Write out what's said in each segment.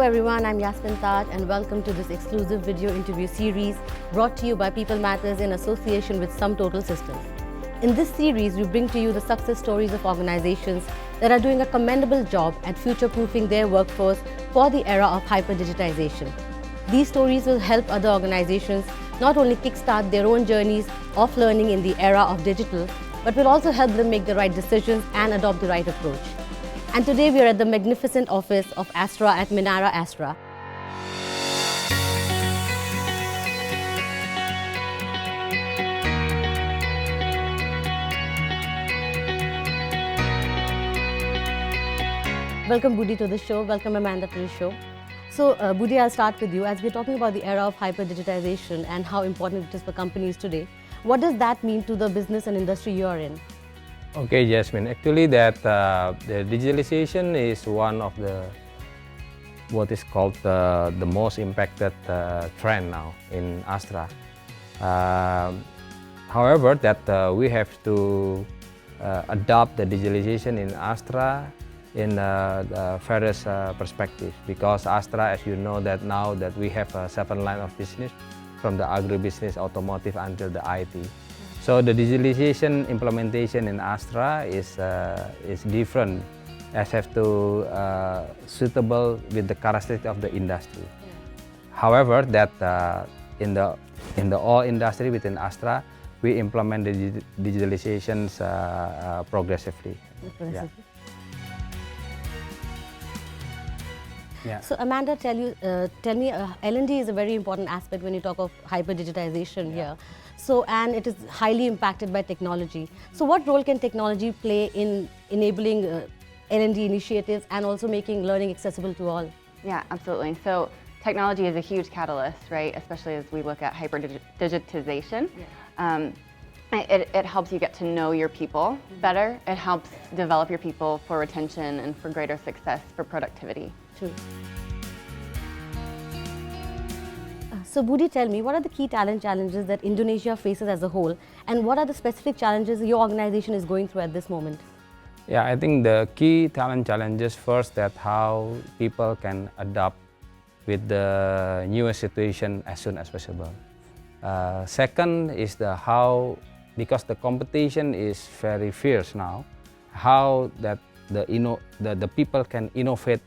everyone, I'm Yasmin Taj and welcome to this exclusive video interview series brought to you by People Matters in association with SumTotal Systems. In this series, we bring to you the success stories of organizations that are doing a commendable job at future-proofing their workforce for the era of hyper-digitization. These stories will help other organizations not only kickstart their own journeys of learning in the era of digital, but will also help them make the right decisions and adopt the right approach. And today we are at the magnificent office of Astra at Minara Astra. Welcome Budi to the show, welcome Amanda to the show. So Budi, I'll start with you. As we're talking about the era of hyper-digitization and how important it is for companies today, what does that mean to the business and industry you are in? Okay, Jasmine. Actually, the digitalization is one of the what is called the most impacted trend now in Astra. However, that we have to adopt the digitalization in Astra in the various perspectives, because Astra, as you know, that now that we have 7 lines of business, from the agribusiness, automotive until the IT. So the digitalization implementation in Astra is different, as have to suitable with the characteristics of the industry. Yeah. However, that in the all industry within Astra, we implement the digitalizations progressively. Yeah. Yeah. So Amanda, tell me, L&D is a very important aspect when you talk of hyper-digitization here. So, and it is highly impacted by technology. So what role can technology play in enabling L&D initiatives and also making learning accessible to all? Yeah, absolutely. So technology is a huge catalyst, right? Especially as we look at hyper-digitization. Yeah. It helps you get to know your people better. It helps develop your people for retention and for greater success for productivity. True. So Budi, tell me, what are the key talent challenges that Indonesia faces as a whole, and what are the specific challenges your organization is going through at this moment? Yeah, I think the key talent challenges, first, that how people can adapt with the newest situation as soon as possible. Second is the how, because the competition is very fierce now, how that the people can innovate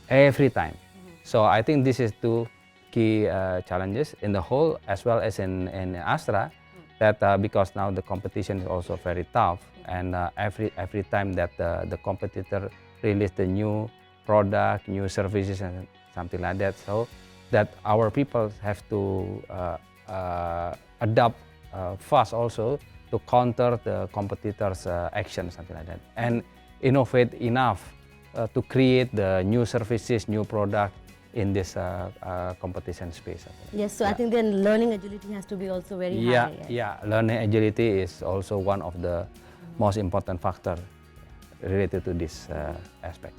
every time. So I think this is two key challenges in the whole as well as in Astra, that because now the competition is also very tough, and every time that the competitor release the new product, new services and something like that, so that our people have to adapt fast also to counter the competitors' action, something like that, and innovate enough to create the new services, new product in this competition space. Yes, so yeah. I think then learning agility has to be also very high. Yes. Yeah, learning agility is also one of the most important factors related to this aspect.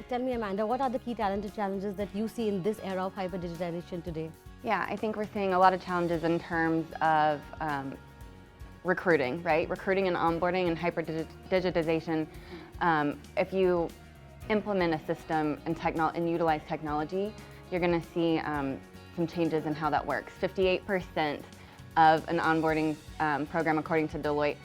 Tell me, Amanda, what are the key talent challenges that you see in this era of hyper-digitization today? Yeah, I think we're seeing a lot of challenges in terms of recruiting, right? Recruiting and onboarding and hyper-digitization. If you implement a system and utilize technology, you're going to see some changes in how that works. 58% of an onboarding program, according to Deloitte,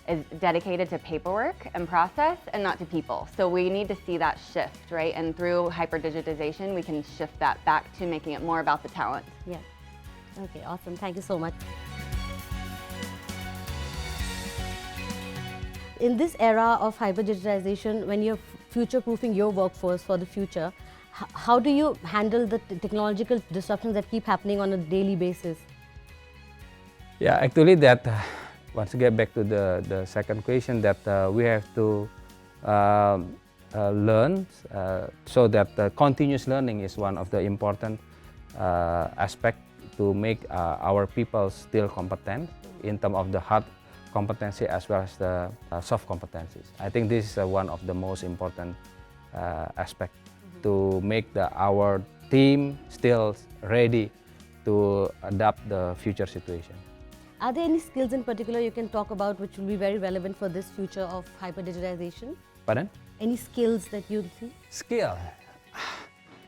is dedicated to paperwork and process and not to people. So we need to see that shift, right? And through hyper-digitization, we can shift that back to making it more about the talent. Yeah. Okay, awesome. Thank you so much. In this era of hyper-digitization, when you're future-proofing your workforce for the future, how do you handle the technological disruptions that keep happening on a daily basis? Yeah, actually that, once we get back to the second question, that we have to learn, so that continuous learning is one of the important aspects to make our people still competent in terms of the hard competency as well as the soft competencies. I think this is one of the most important aspects to make our team still ready to adapt the future situation. Are there any skills in particular you can talk about which will be very relevant for this future of hyper-digitization? Pardon? Any skills that you see? Skill.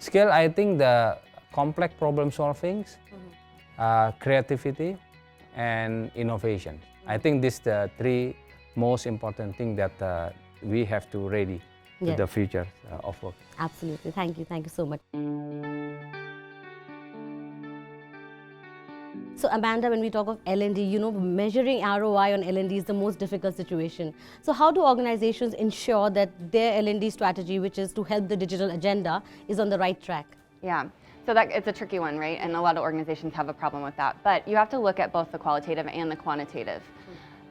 Skill, I think the complex problem solving, creativity, and innovation. I think these the three most important things that we have to ready to Yes. the future of work. Absolutely. Thank you so much. So Amanda, when we talk of L&D, you know, measuring ROI on L&D is the most difficult situation. So how do organizations ensure that their L&D strategy, which is to help the digital agenda, is on the right track? Yeah, so that it's a tricky one, right? And a lot of organizations have a problem with that. But you have to look at both the qualitative and the quantitative.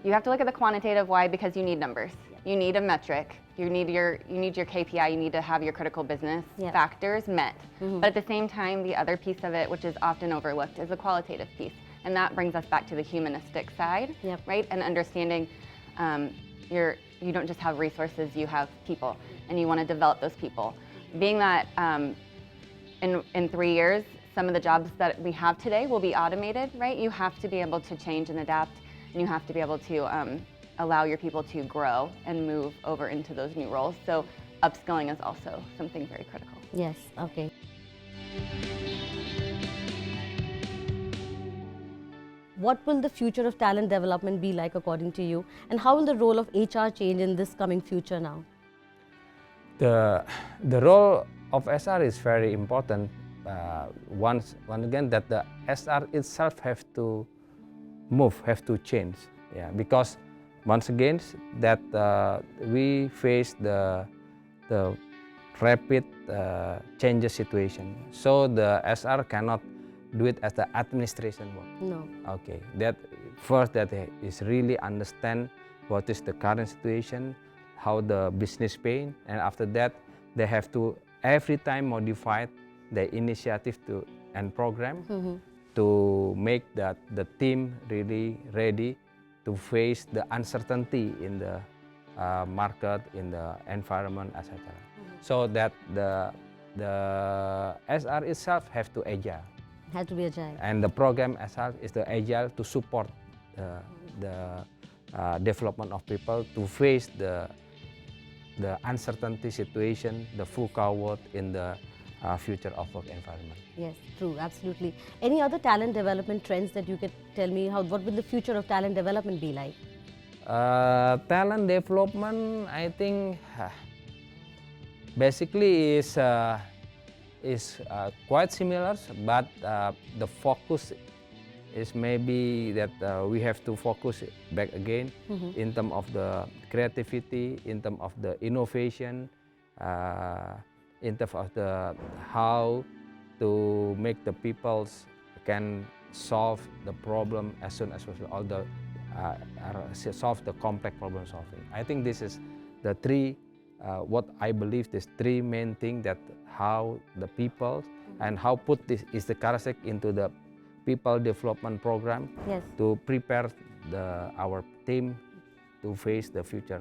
You have to look at the quantitative. Why? Because you need numbers. You need a metric. You need your KPI. You need to have your critical business factors met. But at the same time, the other piece of it, which is often overlooked, is the qualitative piece. And that brings us back to the humanistic side, right? And understanding you don't just have resources, you have people, and you want to develop those people. Being that in 3 years, some of the jobs that we have today will be automated, right? You have to be able to change and adapt, and you have to be able to allow your people to grow and move over into those new roles. So upskilling is also something very critical. Yes, okay. What will the future of talent development be like according to you? And how will the role of HR change in this coming future now? The role of SR is very important. Once again, that the SR itself have to move, have to change. Yeah, because once again, that we face the rapid changes situation. So the SR cannot do it as the administration work. No. Okay, that first that is really understand what is the current situation, how the business paying, and after that they have to every time modify the initiative and program to make that the team really ready to face the uncertainty in the market, in the environment, etc. So that the SR itself have to agile. Had to be agile. And the program itself is the agile to support the development of people to face the uncertainty situation, the VUCA world in the future of work environment. Yes, true, absolutely. Any other talent development trends that you could tell me? What will the future of talent development be like? Talent development, I think, basically is quite similar, but the focus is maybe that we have to focus back again in terms of the creativity, in terms of the innovation, in terms of the how to make the peoples can solve the problem as soon as possible, all the solve the complex problem solving. I think this is the three, what I believe is three main things that how the people and how put this is the characteristic into the people development program to prepare our team to face the future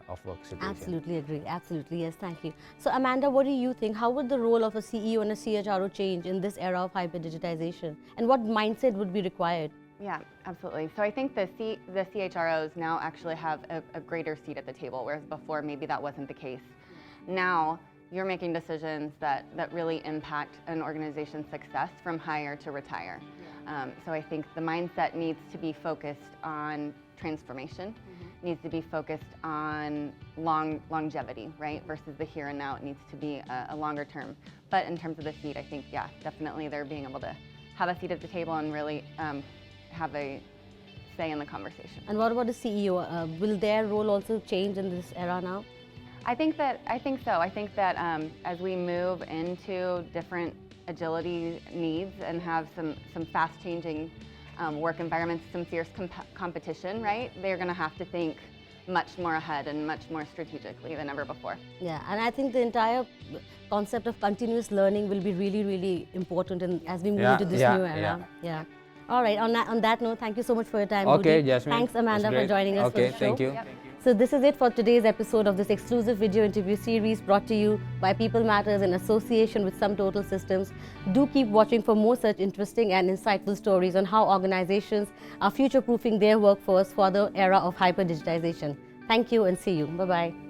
of work situation. Absolutely agree. Absolutely, yes, thank you. So Amanda, what do you think? How would the role of a CEO and a CHRO change in this era of hyper digitization? And what mindset would be required? Yeah, absolutely. So I think the CHROs now actually have a greater seat at the table, whereas before maybe that wasn't the case. Now you're making decisions that really impact an organization's success from hire to retire. So I think the mindset needs to be focused on transformation, needs to be focused on longevity, right? Versus the here and now, it needs to be a longer term. But in terms of the seat, I think, yeah, definitely they're being able to have a seat at the table and really have a say in the conversation. And what about the CEO? Will their role also change in this era now? I think so. I think that as we move into different agility needs and have some fast-changing work environments, some fierce competition, right? They're going to have to think much more ahead and much more strategically than ever before. Yeah, and I think the entire concept of continuous learning will be really, really important as we move into this new era. Yeah. All right, on that note, thank you so much for your time, Okay, Rudy. Jasmine. Thanks, Amanda, for joining us for the show. Thank you. Yep. So this is it for today's episode of this exclusive video interview series brought to you by People Matters in association with SumTotal Systems. Do keep watching for more such interesting and insightful stories on how organizations are future-proofing their workforce for the era of hyper-digitization. Thank you and see you. Bye-bye.